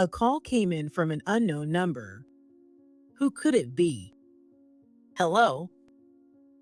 A call came in from an unknown number. Who could it be? Hello?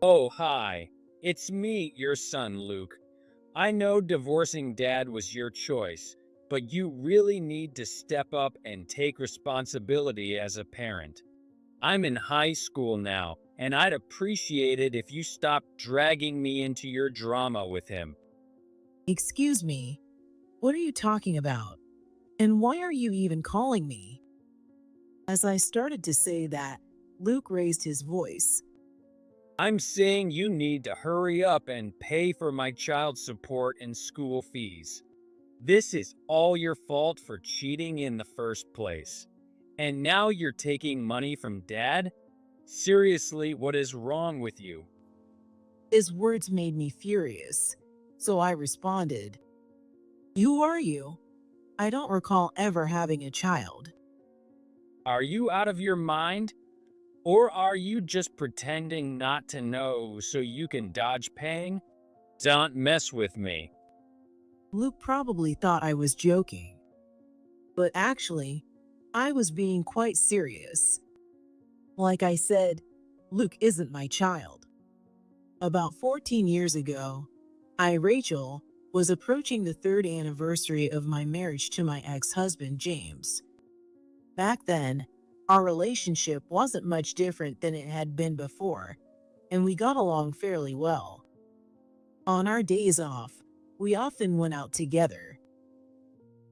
Oh, hi. It's me, your son, Luke. I know divorcing dad was your choice, but you really need to step up and take responsibility as a parent. I'm in high school now, and I'd appreciate it if you stopped dragging me into your drama with him. Excuse me. What are you talking about? And why are you even calling me? As I started to say that, Luke raised his voice. I'm saying you need to hurry up and pay for my child support and school fees. This is all your fault for cheating in the first place. And now you're taking money from dad? Seriously, what is wrong with you? His words made me furious, so I responded, "Who are you? I don't recall ever having a child." Are you out of your mind? Or are you just pretending not to know so you can dodge paying? Don't mess with me. Luke probably thought I was joking, but actually, I was being quite serious. Like I said, Luke isn't my child. About 14 years ago, I, Rachel, was approaching the third anniversary of my marriage to my ex-husband, James. Back then, our relationship wasn't much different than it had been before, and we got along fairly well. On our days off, we often went out together.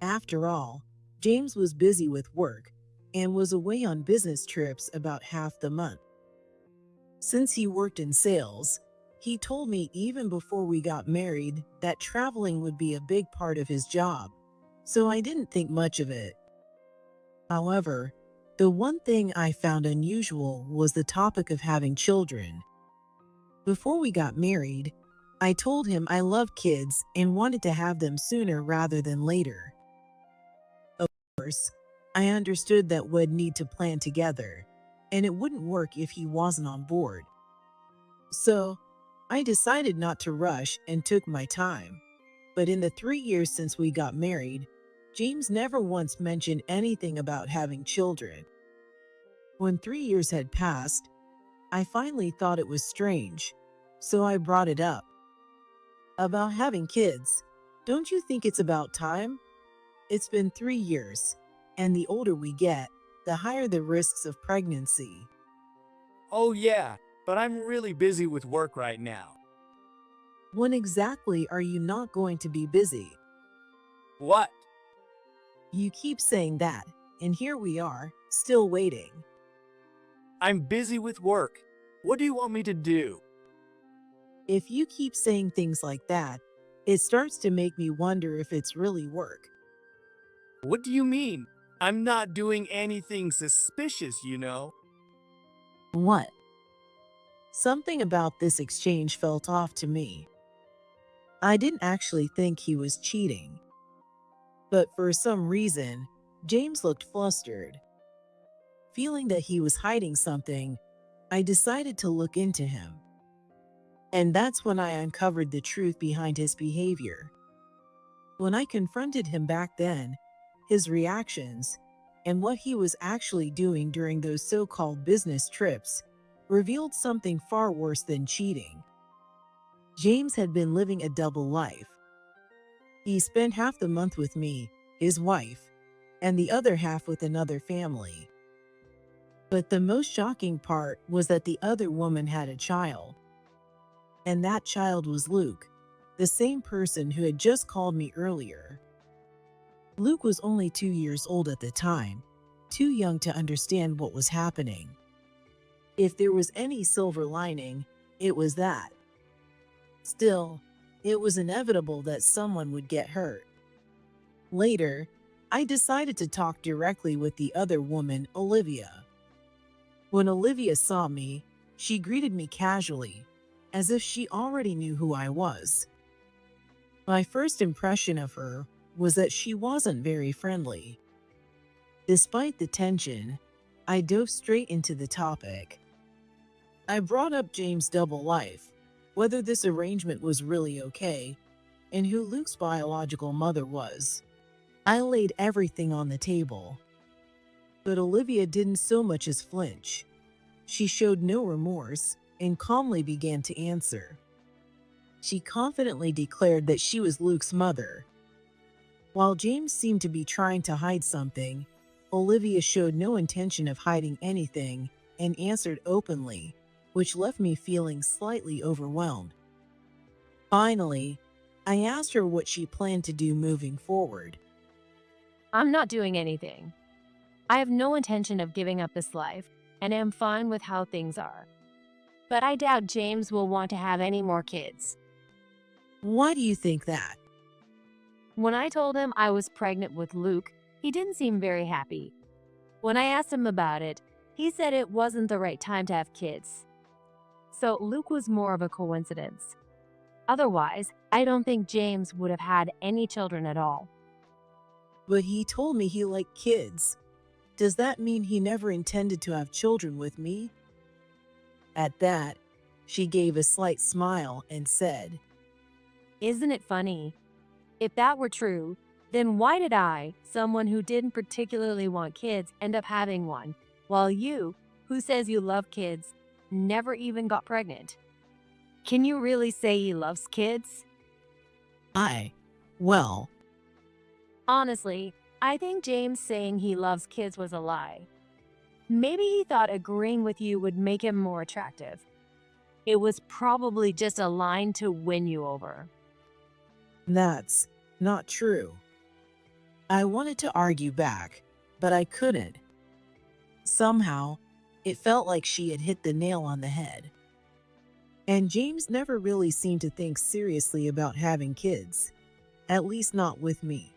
After all, James was busy with work and was away on business trips about half the month. Since he worked in sales, he told me even before we got married that traveling would be a big part of his job, so I didn't think much of it. However, the one thing I found unusual was the topic of having children. Before we got married, I told him I loved kids and wanted to have them sooner rather than later. Of course, I understood that we'd need to plan together, and it wouldn't work if he wasn't on board. So, I decided not to rush and took my time. But in the 3 years since we got married, James never once mentioned anything about having children. When 3 years had passed, I finally thought it was strange, so I brought it up. About having kids, don't you think it's about time? It's been 3 years, and the older we get, the higher the risks of pregnancy. Oh yeah, but I'm really busy with work right now. When exactly are you not going to be busy? What? You keep saying that, and here we are, still waiting. I'm busy with work. What do you want me to do? If you keep saying things like that, it starts to make me wonder if it's really work. What do you mean? I'm not doing anything suspicious, you know. What? Something about this exchange felt off to me. I didn't actually think he was cheating. But for some reason, James looked flustered. Feeling that he was hiding something, I decided to look into him. And that's when I uncovered the truth behind his behavior. When I confronted him back then, his reactions, and what he was actually doing during those so-called business trips revealed something far worse than cheating. James had been living a double life. He spent half the month with me, his wife, and the other half with another family. But the most shocking part was that the other woman had a child. And that child was Luke, the same person who had just called me earlier. Luke was only 2 years old at the time, too young to understand what was happening. If there was any silver lining, it was that. Still, it was inevitable that someone would get hurt. Later, I decided to talk directly with the other woman, Olivia. When Olivia saw me, she greeted me casually, as if she already knew who I was. My first impression of her was that she wasn't very friendly. Despite the tension, I dove straight into the topic. I brought up James' double life, whether this arrangement was really okay, and who Luke's biological mother was. I laid everything on the table. But Olivia didn't so much as flinch. She showed no remorse and calmly began to answer. She confidently declared that she was Luke's mother. While James seemed to be trying to hide something, Olivia showed no intention of hiding anything and answered openly, which left me feeling slightly overwhelmed. Finally, I asked her what she planned to do moving forward. I'm not doing anything. I have no intention of giving up this life, and am fine with how things are. But I doubt James will want to have any more kids. Why do you think that? When I told him I was pregnant with Luke, he didn't seem very happy. When I asked him about it, he said it wasn't the right time to have kids. So Luke was more of a coincidence. Otherwise, I don't think James would have had any children at all. But he told me he liked kids. Does that mean he never intended to have children with me? At that, she gave a slight smile and said, Isn't it funny? If that were true, then why did I, someone who didn't particularly want kids, end up having one, while you, who says you love kids, never even got pregnant? Can you really say he loves kids? Well, Honestly, I think James saying he loves kids was a lie. Maybe he thought agreeing with you would make him more attractive. It was probably just a line to win you over. that's not true. I wanted to argue back, but I couldn't. Somehow, it felt like she had hit the nail on the head. And James never really seemed to think seriously about having kids, at least not with me.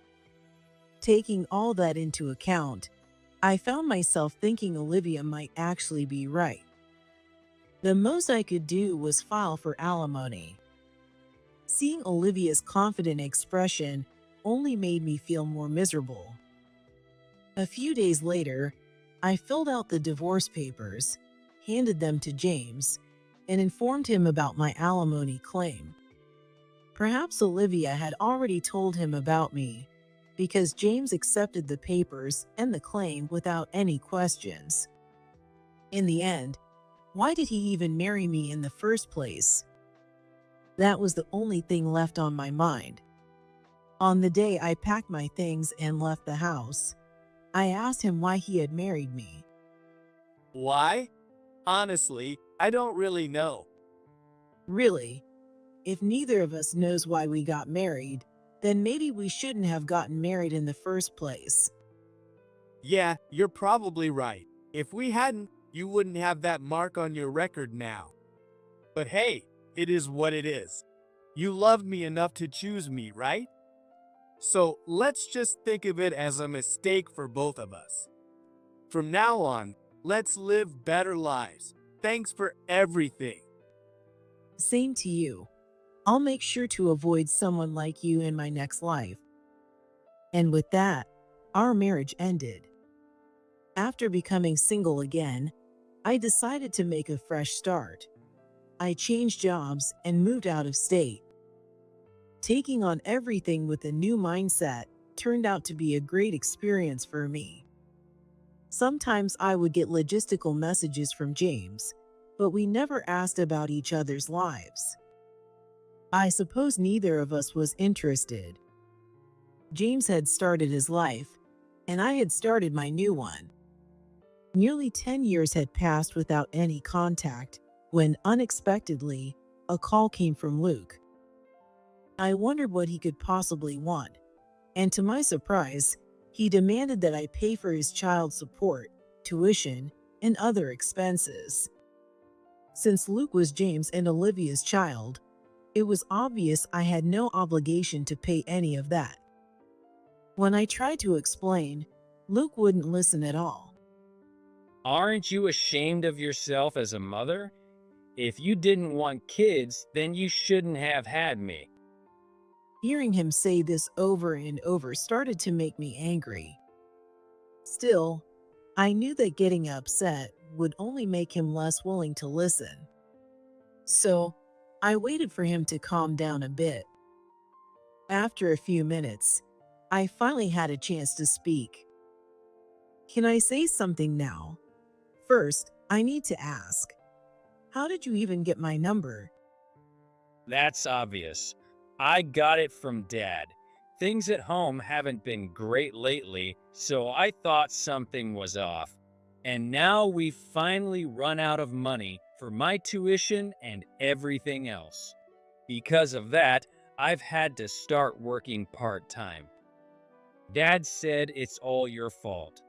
Taking all that into account, I found myself thinking Olivia might actually be right. The most I could do was file for alimony. Seeing Olivia's confident expression only made me feel more miserable. A few days later, I filled out the divorce papers, handed them to James, and informed him about my alimony claim. Perhaps Olivia had already told him about me, because James accepted the papers and the claim without any questions. In the end, why did he even marry me in the first place? That was the only thing left on my mind. On the day I packed my things and left the house, I asked him why he had married me. Why? Honestly, I don't really know. Really, if neither of us knows why we got married, then maybe we shouldn't have gotten married in the first place. Yeah, you're probably right. If we hadn't, you wouldn't have that mark on your record now. But hey, it is what it is. You loved me enough to choose me, right? So let's just think of it as a mistake for both of us. From now on, let's live better lives. Thanks for everything. Same to you. I'll make sure to avoid someone like you in my next life. And with that, our marriage ended. After becoming single again, I decided to make a fresh start. I changed jobs and moved out of state. Taking on everything with a new mindset turned out to be a great experience for me. Sometimes I would get logistical messages from James, but we never asked about each other's lives. I suppose neither of us was interested. James had started his life, and I had started my new one. Nearly 10 years had passed without any contact when, unexpectedly, a call came from Luke. I wondered what he could possibly want, and to my surprise, he demanded that I pay for his child support, tuition, and other expenses. Since Luke was James and Olivia's child, it was obvious I had no obligation to pay any of that. When I tried to explain, Luke wouldn't listen at all. Aren't you ashamed of yourself as a mother? If you didn't want kids, then you shouldn't have had me. Hearing him say this over and over started to make me angry. Still, I knew that getting upset would only make him less willing to listen. So, I waited for him to calm down a bit. After a few minutes, I finally had a chance to speak. Can I say something now? First, I need to ask, how did you even get my number? That's obvious. I got it from Dad. Things at home haven't been great lately, so I thought something was off. And now we've finally run out of money for my tuition and everything else. Because of that, I've had to start working part-time. Dad said it's all your fault.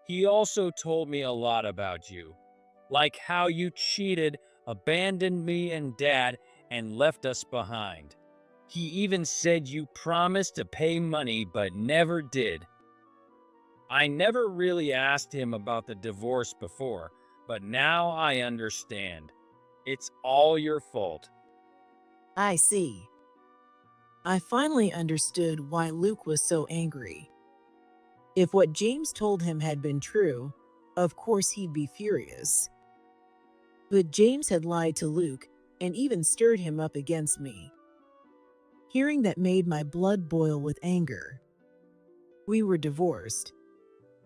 He also told me a lot about you, like how you cheated, abandoned me and Dad, and left us behind. He even said you promised to pay money but never did. I never really asked him about the divorce before, but now I understand. It's all your fault. I see. I finally understood why Luke was so angry. If what James told him had been true, of course he'd be furious. But James had lied to Luke and even stirred him up against me. Hearing that made my blood boil with anger. We were divorced.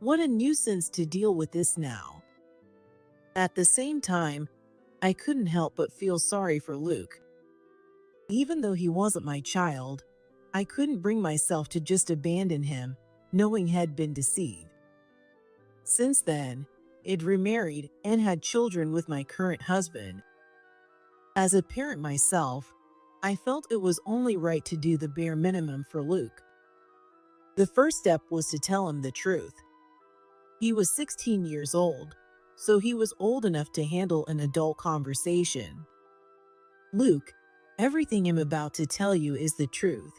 What a nuisance to deal with this now. At the same time, I couldn't help but feel sorry for Luke. Even though he wasn't my child, I couldn't bring myself to just abandon him, knowing he'd been deceived. Since then, I'd remarried and had children with my current husband. As a parent myself, I felt it was only right to do the bare minimum for Luke. The first step was to tell him the truth. He was 16 years old, so he was old enough to handle an adult conversation. Luke, everything I'm about to tell you is the truth.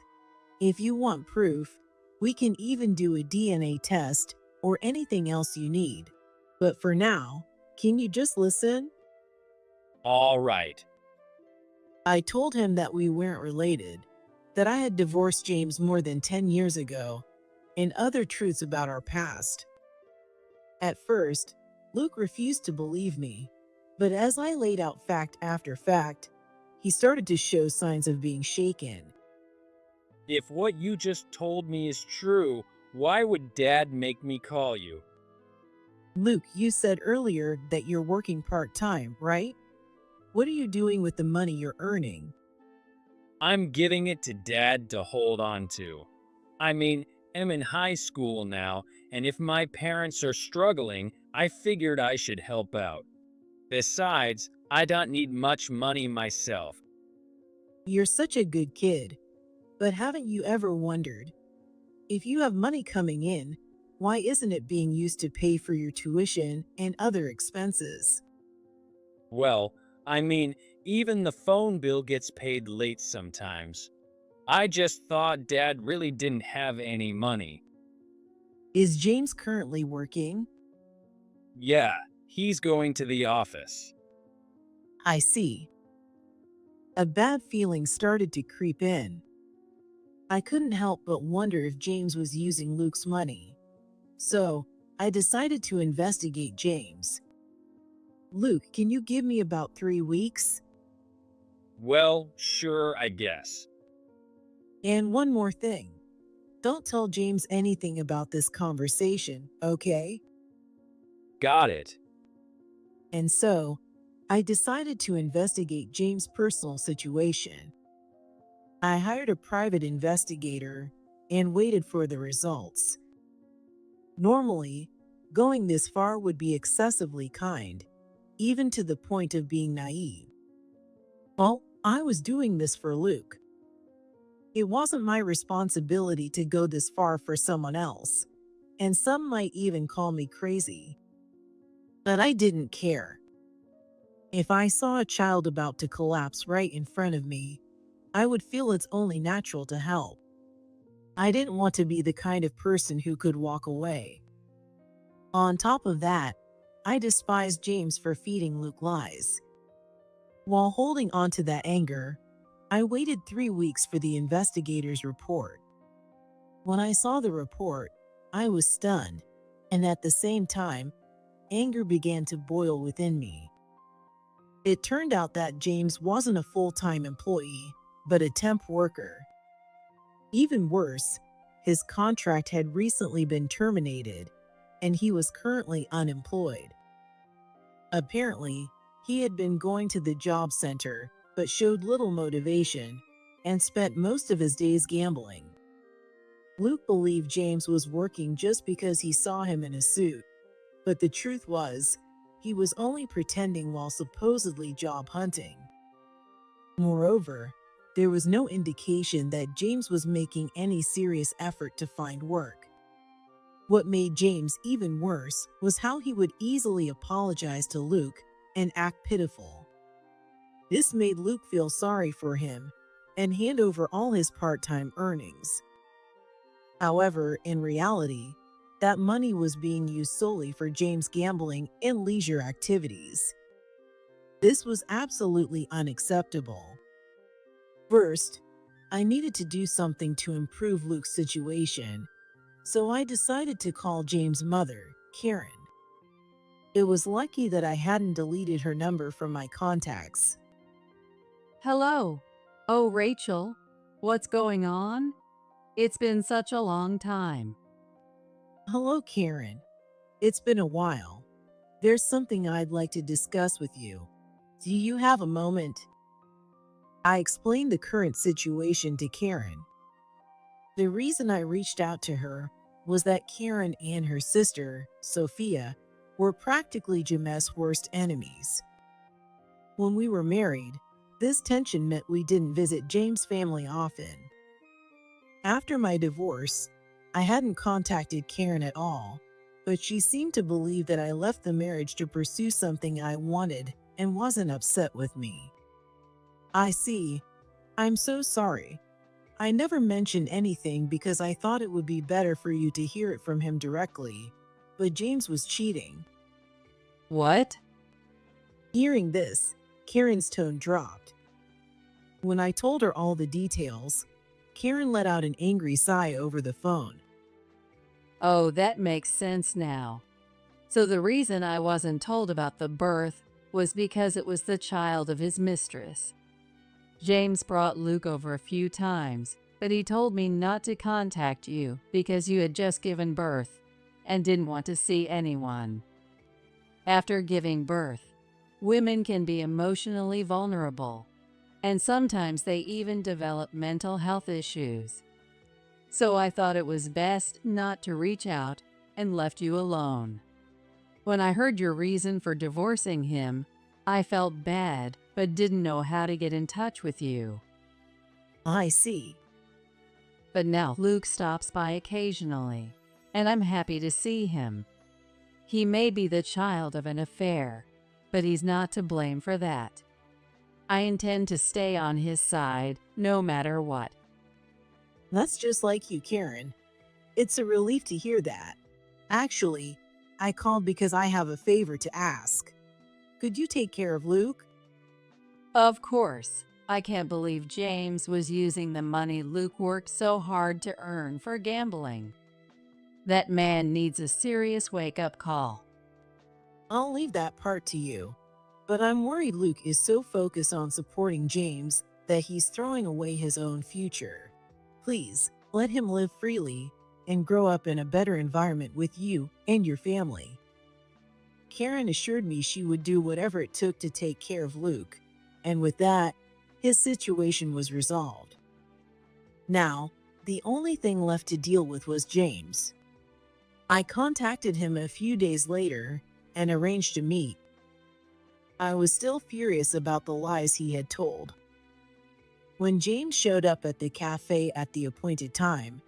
If you want proof, we can even do a DNA test or anything else you need. But for now, can you just listen? All right. I told him that we weren't related, that I had divorced James more than 10 years ago, and other truths about our past. At first, Luke refused to believe me, but as I laid out fact after fact, he started to show signs of being shaken. If what you just told me is true, why would Dad make me call you? Luke, you said earlier that you're working part-time, right? What are you doing with the money you're earning? I'm giving it to Dad to hold on to. I mean, I'm in high school now, and if my parents are struggling, I figured I should help out. Besides, I don't need much money myself. You're such a good kid, but haven't you ever wondered, if you have money coming in, why isn't it being used to pay for your tuition and other expenses? Well, I mean, even the phone bill gets paid late sometimes. I just thought Dad really didn't have any money. Is James currently working? Yeah, he's going to the office. I see. A bad feeling started to creep in. I couldn't help but wonder if James was using Luke's money. So, I decided to investigate James. Luke, can you give me about 3 weeks? Well, sure, I guess. And one more thing. Don't tell James anything about this conversation, okay? Got it. And so, I decided to investigate James' personal situation. I hired a private investigator and waited for the results. Normally, going this far would be excessively kind, even to the point of being naive. Well, I was doing this for Luke. It wasn't my responsibility to go this far for someone else, and some might even call me crazy. But I didn't care. If I saw a child about to collapse right in front of me, I would feel it's only natural to help. I didn't want to be the kind of person who could walk away. On top of that, I despised James for feeding Luke lies. While holding on to that anger, I waited 3 weeks for the investigator's report. When I saw the report, I was stunned, and at the same time, anger began to boil within me. It turned out that James wasn't a full-time employee, but a temp worker. Even worse, his contract had recently been terminated and he was currently unemployed. Apparently, he had been going to the job center but showed little motivation and spent most of his days gambling. Luke believed James was working just because he saw him in a suit, but the truth was, he was only pretending while supposedly job hunting. Moreover, there was no indication that James was making any serious effort to find work. What made James even worse was how he would easily apologize to Luke and act pitiful. This made Luke feel sorry for him and hand over all his part-time earnings. However, in reality, that money was being used solely for James' gambling and leisure activities. This was absolutely unacceptable. First, I needed to do something to improve Luke's situation, so I decided to call James' mother, Karen. It was lucky that I hadn't deleted her number from my contacts. Hello. Oh, Rachel. What's going on? It's been such a long time. Hello, Karen. It's been a while. There's something I'd like to discuss with you. Do you have a moment? I explained the current situation to Karen. The reason I reached out to her was that Karen and her sister, Sophia, were practically James' worst enemies. When we were married, this tension meant we didn't visit James' family often. After my divorce, I hadn't contacted Karen at all, but she seemed to believe that I left the marriage to pursue something I wanted and wasn't upset with me. I see. I'm so sorry. I never mentioned anything because I thought it would be better for you to hear it from him directly, but James was cheating. What? Hearing this, Karen's tone dropped. When I told her all the details, Karen let out an angry sigh over the phone. Oh, that makes sense now. So the reason I wasn't told about the birth was because it was the child of his mistress. James brought Luke over a few times, but he told me not to contact you because you had just given birth and didn't want to see anyone. After giving birth, women can be emotionally vulnerable, and sometimes they even develop mental health issues. So I thought it was best not to reach out and left you alone. When I heard your reason for divorcing him, I felt bad but didn't know how to get in touch with you. I see. But now Luke stops by occasionally, and I'm happy to see him. He may be the child of an affair, but he's not to blame for that. I intend to stay on his side no matter what. That's just like you, Karen. It's a relief to hear that. Actually, I called because I have a favor to ask. Could you take care of Luke? Of course. I can't believe James was using the money Luke worked so hard to earn for gambling. That man needs a serious wake-up call. I'll leave that part to you. But I'm worried Luke is so focused on supporting James that he's throwing away his own future. Please, let him live freely and grow up in a better environment with you and your family. Karen assured me she would do whatever it took to take care of Luke, and with that, his situation was resolved. Now, the only thing left to deal with was James. I contacted him a few days later and arranged to meet. I was still furious about the lies he had told. When James showed up at the cafe at the appointed time,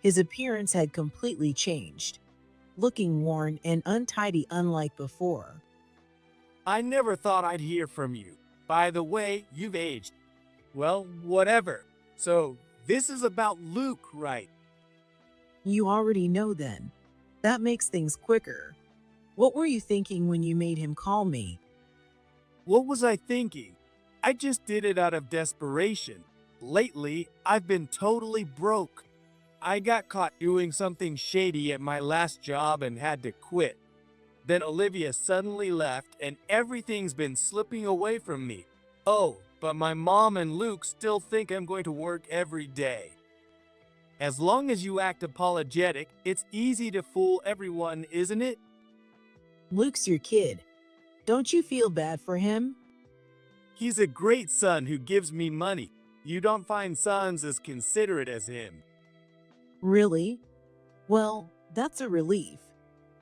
his appearance had completely changed, looking worn and untidy unlike before. I never thought I'd hear from you. By the way, you've aged. Well, whatever. So, this is about Luke, right? You already know then. That makes things quicker. What were you thinking when you made him call me? What was I thinking? I just did it out of desperation. Lately, I've been totally broke. I got caught doing something shady at my last job and had to quit. Then Olivia suddenly left and everything's been slipping away from me. Oh, but my mom and Luke still think I'm going to work every day. As long as you act apologetic, it's easy to fool everyone, isn't it? Luke's your kid. Don't you feel bad for him? He's a great son who gives me money. You don't find sons as considerate as him. Really? Well, that's a relief.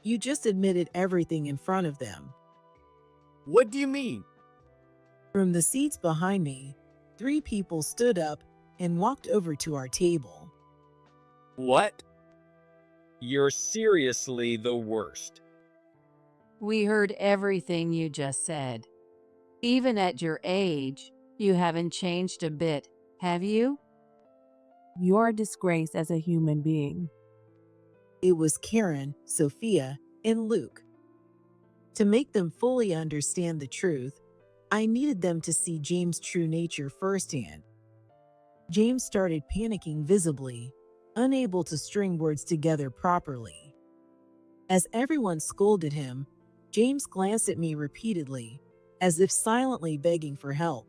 You just admitted everything in front of them. What do you mean? From the seats behind me, 3 people stood up and walked over to our table. What? You're seriously the worst. We heard everything you just said. Even at your age, you haven't changed a bit, have you? You're a disgrace as a human being. It was Karen, Sophia, and Luke. To make them fully understand the truth, I needed them to see James' true nature firsthand. James started panicking visibly, unable to string words together properly. As everyone scolded him, James glanced at me repeatedly, as if silently begging for help.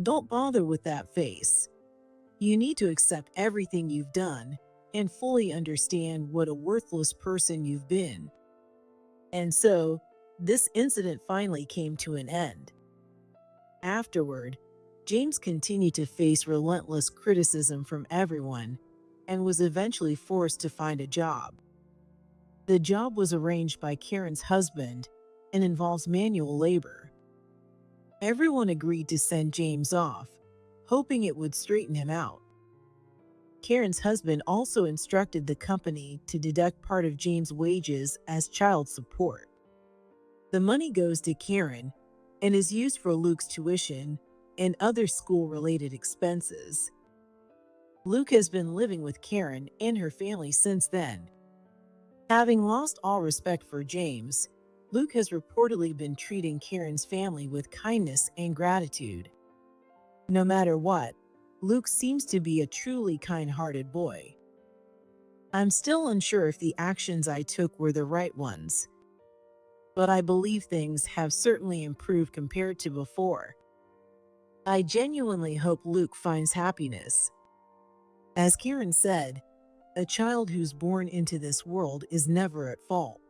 Don't bother with that face. You need to accept everything you've done and fully understand what a worthless person you've been. And so, this incident finally came to an end. Afterward, James continued to face relentless criticism from everyone and was eventually forced to find a job. The job was arranged by Karen's husband and involves manual labor. Everyone agreed to send James off, hoping it would straighten him out. Karen's husband also instructed the company to deduct part of James' wages as child support. The money goes to Karen and is used for Luke's tuition and other school-related expenses. Luke has been living with Karen and her family since then. Having lost all respect for James, Luke has reportedly been treating Karen's family with kindness and gratitude. No matter what, Luke seems to be a truly kind-hearted boy. I'm still unsure if the actions I took were the right ones, but I believe things have certainly improved compared to before. I genuinely hope Luke finds happiness. As Karen said, a child who's born into this world is never at fault.